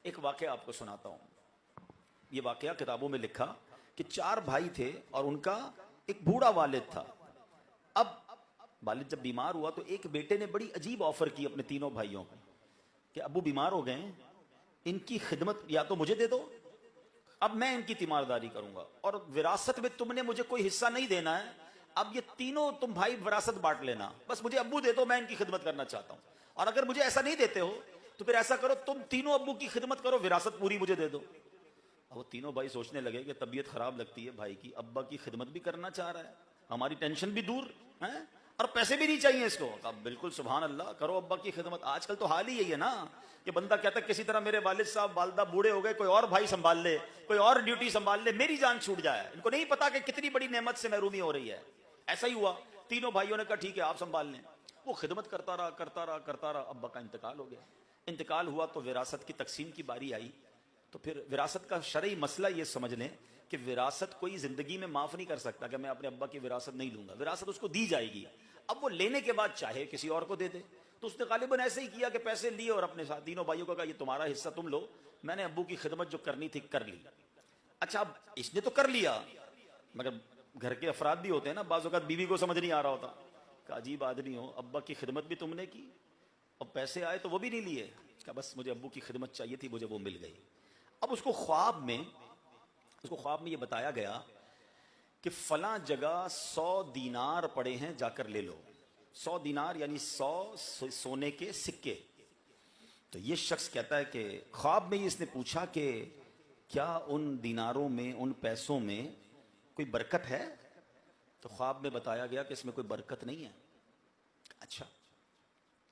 एक वाकया आपको सुनाता हूं। ये वाकया किताबों में लिखा कि 4 भाई थे और उनका एक बूढ़ा वालिद था। अब वालिद जब बीमार हुआ तो एक बेटे ने बड़ी अजीब ऑफर की अपने तीनों भाइयों को कि अब्बू बीमार हो गए, इनकी खिदमत या तो मुझे दे दो, अब मैं इनकी तीमारदारी करूंगा, और विरासत में तुमने मुझे कोई हिस्सा नहीं देना है। अब ये तीनों तुम भाई विरासत बांट लेना, बस मुझे अब्बू दे दो, मैं इनकी खिदमत करना चाहता हूं। और अगर मुझे ऐसा नहीं देते हो तो फिर ऐसा करो, तुम तीनों अब्बू की खिदमत करो, विरासत पूरी मुझे दे दो। अब वो तीनों भाई सोचने लगे कि तबीयत खराब लगती है भाई की, अब्बा की खिदमत भी करना चाह रहा है, हमारी टेंशन भी दूर है और पैसे भी नहीं चाहिए इसको। अब बिल्कुल सुभान अल्लाह, करो अब्बा की खिदमत। आजकल तो हाल ही यही है ना कि बंदा कहता है किसी तरह मेरे वालिद साहब वालदा बूढ़े हो गए, कोई और भाई संभाल ले, कोई और ड्यूटी संभाल ले, मेरी जान छूट जाए। इनको नहीं पता कि कितनी बड़ी नेमत से महरूमी हो रही है। ऐसा ही हुआ, तीनों भाइयों ने कहा ठीक है आप संभाल लें। वो खिदमत करता रहा करता रहा करता रहा, अब्बा का इंतकाल हो गया। इंतकाल हुआ तो विरासत की तकसीम की बारी आई। तो फिर विरासत का शरई मसला ये समझ लें कि विरासत कोई जिंदगी में माफ नहीं कर सकता कि मैं अपने अब्बा की विरासत नहीं लूंगा, विरासत उसको दी जाएगी। अब वो लेने के बाद चाहे किसी और को दे दे। तो उसने गालिबन ऐसे ही किया कि पैसे लिए और अपने साथ तीनों भाइयों को कहा ये तुम्हारा हिस्सा तुम लो, मैंने अब्बू की खिदमत जो करनी थी कर ली। अच्छा, अब इसने तो कर लिया, मगर घर के अफराद भी होते हैं ना, बाज़ औक़ात बीवी को समझ नहीं आ रहा होता कि अजीब आदमी हो, अब्बा की खिदमत भी तुमने की और पैसे आए तो वो भी नहीं लिए, क्या बस मुझे अब्बू की खिदमत चाहिए थी, मुझे वो मिल गई। अब उसको ख्वाब में ये बताया गया कि फला जगह 100 दीनार पड़े हैं, जाकर ले लो। 100 दीनार यानी 100 सोने के सिक्के। तो ये शख्स कहता है कि ख्वाब में ही इसने पूछा कि क्या उन दीनारों में, उन पैसों में कोई बरकत है? तो ख्वाब में बताया गया कि इसमें कोई बरकत नहीं है। अच्छा,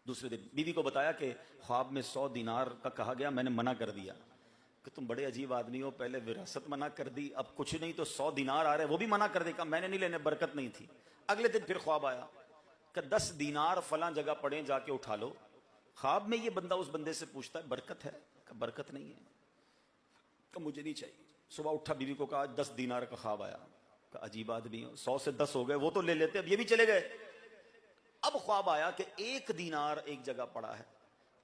दूसरे दिन बीवी को बताया कि ख्वाब में 100 दीनार का कहा गया, मैंने मना कर दिया कि तुम बड़े अजीब आदमी हो, पहले विरासत मना कर दी, अब कुछ नहीं तो 100 दीनार आ रहे वो भी मना कर देगा, मैंने नहीं लेने, बरकत नहीं थी। अगले दिन फिर ख्वाब आया कि 10 दीनार फला जगह पड़े, जाके उठा लो। ख्वाब में ये बंदा उस बंदे से पूछता है बरकत है? कि बरकत नहीं है, कि मुझे नहीं चाहिए। सुबह उठा, बीवी को कहा 10 दीनार का ख्वाब आया। कि अजीब आदमी हो, 100 से 10 हो गए, वो तो ले लेते, अब ये भी चले गए। अब ख्वाब आया कि 1 दीनार एक जगह पड़ा है,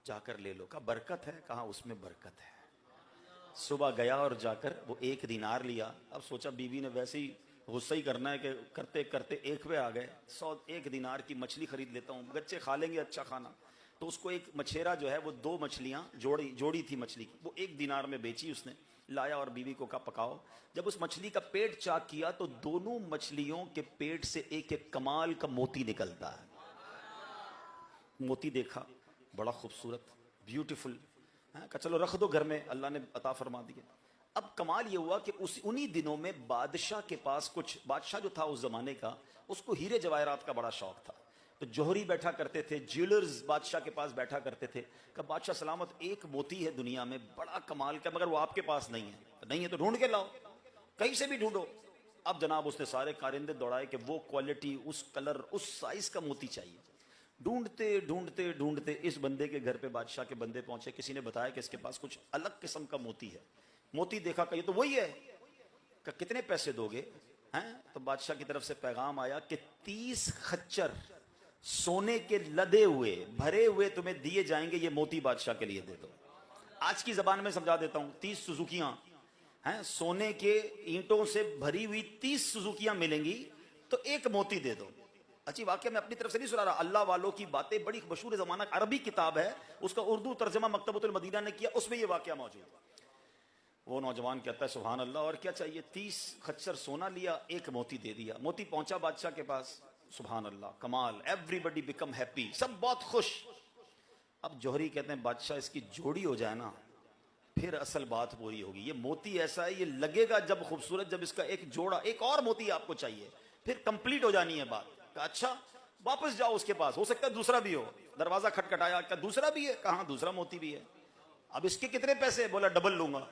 जाकर ले लो। का बरकत है? कहा उसमें बरकत है। सुबह गया और जाकर वो 1 दीनार लिया। अब सोचा बीवी ने वैसे ही गुस्सा ही करना है कि करते करते 1 पे आ गए। 1 दीनार की मछली खरीद लेता हूँ, बच्चे खा लेंगे अच्छा खाना। तो उसको एक मछेरा जो है वो 2 मछलियां जोड़ी थी मछली की, वो 1 दीनार में बेची उसने। लाया और बीवी को कहा पकाओ। जब उस मछली का पेट चाक किया तो दोनों मछलियों के पेट से एक एक कमाल का मोती निकलता है। मोती देखा, बड़ा खूबसूरत, ब्यूटीफुल, का चलो रख दो घर में, अल्लाह ने अता फरमा दिया। अब कमाल ये हुआ कि उन्हीं दिनों में बादशाह के पास कुछ, बादशाह जो था उस जमाने का, उसको हीरे जवाहरात का बड़ा शौक था। तो जौहरी बैठा करते थे, ज्वेलर्स बादशाह के पास बैठा करते थे। कि बादशाह सलामत, एक मोती है दुनिया में बड़ा कमाल का, मगर वो आपके पास नहीं है। नहीं है तो ढूंढ के लाओ, कहीं से भी ढूंढो। अब जनाब उसने सारे कारिंदे दौड़ाए कि वो क्वालिटी, उस कलर, उस साइज का मोती चाहिए। ढूंढते ढूंढते ढूंढते इस बंदे के घर पे बादशाह के बंदे पहुंचे। किसी ने बताया कि इसके पास कुछ अलग किस्म का मोती है। मोती देखा, कही तो वही है। कि कितने पैसे दोगे? हैं? तो बादशाह की तरफ से पैगाम आया कि 30 खच्चर सोने के लदे हुए, भरे हुए तुम्हें दिए जाएंगे, ये मोती बादशाह के लिए दे दो। आज की जबान में समझा देता हूं, 30 सुजुकियां हैं, सोने के ईंटों से भरी हुई 30 सुजुकियां मिलेंगी, तो एक मोती दे दो। अच्छी वाक्य मैं अपनी तरफ से नहीं सुना रहा, अल्लाह वालों की बातें, बड़ी मशहूर जमाना अरबी किताब है, उसका उर्दू तर्जमा मकतबतुल मदीना ने किया, उसमें यह वाक्य मौजूद। वो नौजवान कहता है सुभान अल्लाह, और क्या चाहिए? 30 खच्चर सोना लिया, एक मोती दे दिया। मोती पहुंचा बादशाह के पास, सुभान अल्लाह, कमाल, एवरीबडी बिकम हैप्पी, सब बहुत खुश। अब जौहरी कहते हैं बादशाह इसकी जोड़ी हो जाए ना, फिर असल बात पूरी होगी। ये मोती ऐसा है, ये लगेगा जब खूबसूरत, जब इसका एक जोड़ा, एक और मोती आपको चाहिए, फिर कंप्लीट हो जानी है बात। अच्छा, वापस जाओ उसके पास, हो सकता है दूसरा भी हो। दरवाजा खटखटाया, क्या दूसरा भी है? कहा दूसरा मोती भी है। अब इसके कितने पैसे? बोला डबल लूंगा।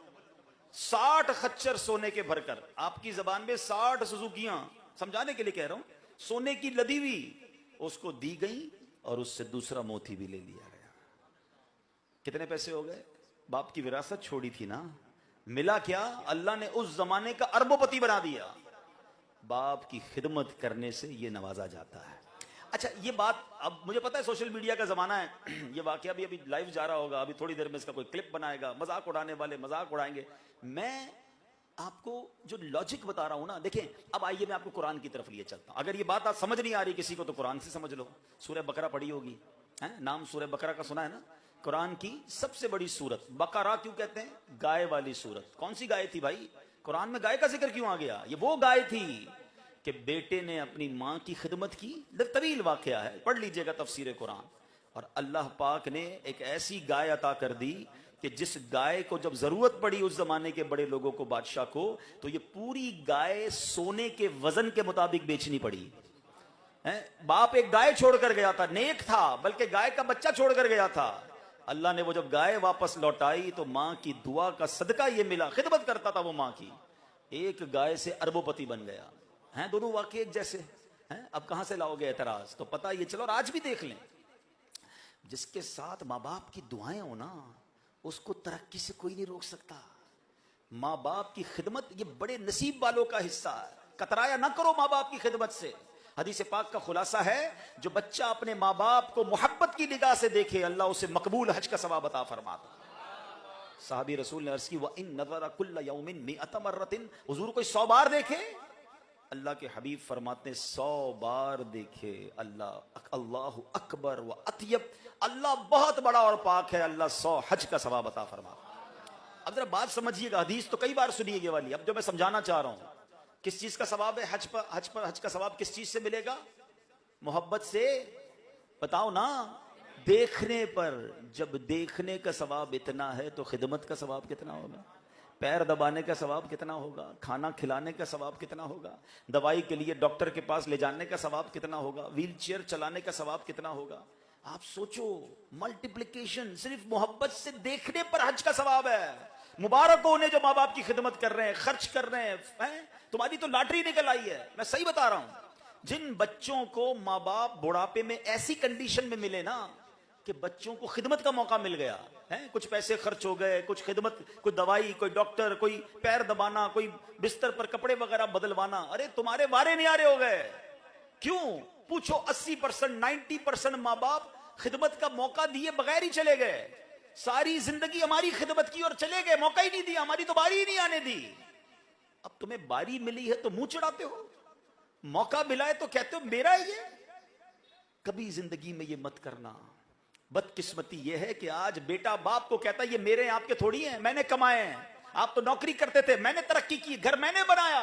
60 खच्चर सोने के भरकर, आपकी जबान में 60 सुजुकियां, समझाने के लिए कह रहा हूं, सोने की लदी हुई उसको दी गई और उससे दूसरा मोती भी ले लिया गया। कितने पैसे हो गए? बाप की विरासत छोड़ी थी ना, मिला क्या? अल्लाह ने उस जमाने का अरबोपति बना दिया। बाप की खिदमत करने से यह नवाजा जाता है। अच्छा ये बात, अब मुझे पता है सोशल मीडिया का जमाना है, ये वाकया भी अभी लाइव जा रहा होगा, अभी थोड़ी देर में इसका कोई क्लिप बनाएगा, मजाक उड़ाने वाले मजाक उड़ाएंगे। मैं आपको जो लॉजिक बता रहा हूं ना, देखें, अब आइए मैं आपको कुरान की तरफ लिए चलता हूं। अगर ये बात आज समझ नहीं आ रही किसी को तो कुरान से समझ लो। सूरह बकरा पढ़ी होगी, है नाम सूरह बकरा का सुना है ना? कुरान की सबसे बड़ी सूरत। बकरा क्यों कहते हैं? गाय वाली सूरत। कौन सी गाय थी भाई? कुरान में गाय का जिक्र क्यों आ गया? ये वो गाय थी कि बेटे ने अपनी मां की खिदमत की। तवील वाकया है, पढ़ लीजिएगा तफसीर कुरान। और अल्लाह पाक ने एक ऐसी गाय अता कर दी कि जिस गाय को जब जरूरत पड़ी उस जमाने के बड़े लोगों को, बादशाह को, तो ये पूरी गाय सोने के वजन के मुताबिक बेचनी पड़ी है। बाप एक गाय छोड़कर गया था, नेक था, बल्कि गाय का बच्चा छोड़कर गया था। अल्लाह ने वो जब गाय वापस लौटाई तो मां की दुआ का सदका ये मिला। खिदमत करता था वो मां की, एक गाय से अरबोपति बन गया। हैं दोनों वाकई एक जैसे हैं। अब कहां से लाओगे एतराज? तो पता ये चलो, और आज भी देख लें, जिसके साथ माँ बाप की दुआएं हो ना, उसको तरक्की से कोई नहीं रोक सकता। माँ बाप की खिदमत ये बड़े नसीब वालों का हिस्सा है। कतराया ना करो माँ बाप की खिदमत से। हदीस पाक का खुलासा है, जो बच्चा अपने माँ बाप को मोहब्बत की निगाह से देखे, अल्लाह उसे मकबूल हज का सवाब अता फरमाता। साहबी रसूल ने अर्ज़ की, व इन नज़रा कुल्ल यौमिन मिअत मर्रतिन, हुजूर कोई 100 बार देखे? अल्लाह के हबीब फरमाते 100 बार देखे अल्लाह अकबर व अतयब, अल्लाह बहुत बड़ा और पाक है, अल्लाह 100 हज का सवाब अता फरमाता। अब जरा बात समझिएगा, हदीस तो कई बार सुनिए ये वाली। अब जो मैं समझाना चाह रहा हूं, किस चीज का सवाब है? हज का सवाब किस चीज से मिलेगा? मोहब्बत से। बताओ ना, देखने पर। जब देखने का सवाब इतना है तो खिदमत का सवाब कितना होगा? पैर दबाने का सवाब कितना होगा? खाना खिलाने का सवाब कितना होगा? दवाई के लिए डॉक्टर के पास ले जाने का सवाब कितना होगा? व्हील चेयर चलाने का सवाब कितना होगा? आप सोचो, मल्टीप्लिकेशन सिर्फ मोहब्बत से देखने पर हज का सवाब है। मुबारक हो उन्हें जो माँ बाप की खिदमत कर रहे हैं, खर्च कर रहे हैं। तुम्हारी तो लॉटरी निकल आई है, मैं सही बता रहा हूं। जिन बच्चों को माँ बाप बुढ़ापे में ऐसी कंडीशन में मिले ना कि बच्चों को खिदमत का मौका मिल गया है, कुछ पैसे खर्च हो गए, कुछ खिदमत, कोई दवाई, कोई डॉक्टर, कोई पैर दबाना, कोई बिस्तर पर कपड़े वगैरह बदलवाना, अरे तुम्हारे वारे नहीं आ रहे हो गए। क्यों? पूछो, 80% 90% माँ बाप खिदमत का मौका दिए बगैर ही चले गए। सारी जिंदगी हमारी खिदमत की और चले गए, मौका ही नहीं दिया, हमारी तो बारी ही नहीं आने दी। अब तुम्हें बारी मिली है तो मुंह चढ़ाते हो, मौका मिला है तो कहते हो मेरा है ये। कभी जिंदगी में ये मत करना। बदकिस्मती ये है कि आज बेटा बाप को कहता है ये मेरे आपके थोड़ी हैं, मैंने कमाए हैं, आप तो नौकरी करते थे, मैंने तरक्की की, घर मैंने बनाया।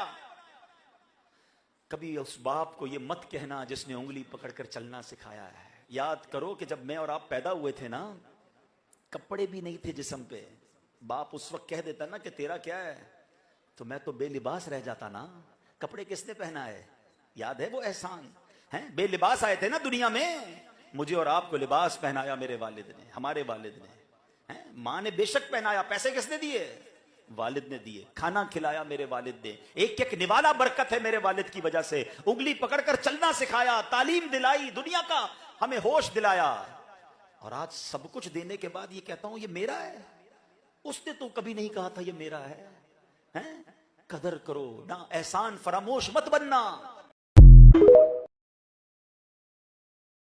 कभी उस बाप को ये मत कहना जिसने उंगली पकड़कर चलना सिखाया है। याद करो कि जब मैं और आप पैदा हुए थे ना, कपड़े भी नहीं थे जिस्म पे। बाप उस वक्त कह देता ना कि तेरा क्या है, तो मैं तो बेलिबास रह जाता ना। कपड़े किसने पहना है? याद है वो एहसान है? बेलिबास आए थे ना दुनिया में, मुझे और आपको लिबास पहनाया मेरे वालिद ने, हमारे वालिद ने। मां ने बेशक पहनाया, पैसे किसने दिए? वालिद ने दिए। खाना खिलाया मेरे वालिद ने, एक एक निवाला बरकत है मेरे वालिद की वजह से। उंगली पकड़कर चलना सिखाया, तालीम दिलाई, दुनिया का हमें होश दिलाया। और आज सब कुछ देने के बाद ये कहता हूं ये मेरा है। उसने तो कभी नहीं कहा था ये मेरा है, हैं? कदर करो ना, एहसान फरामोश मत बनना।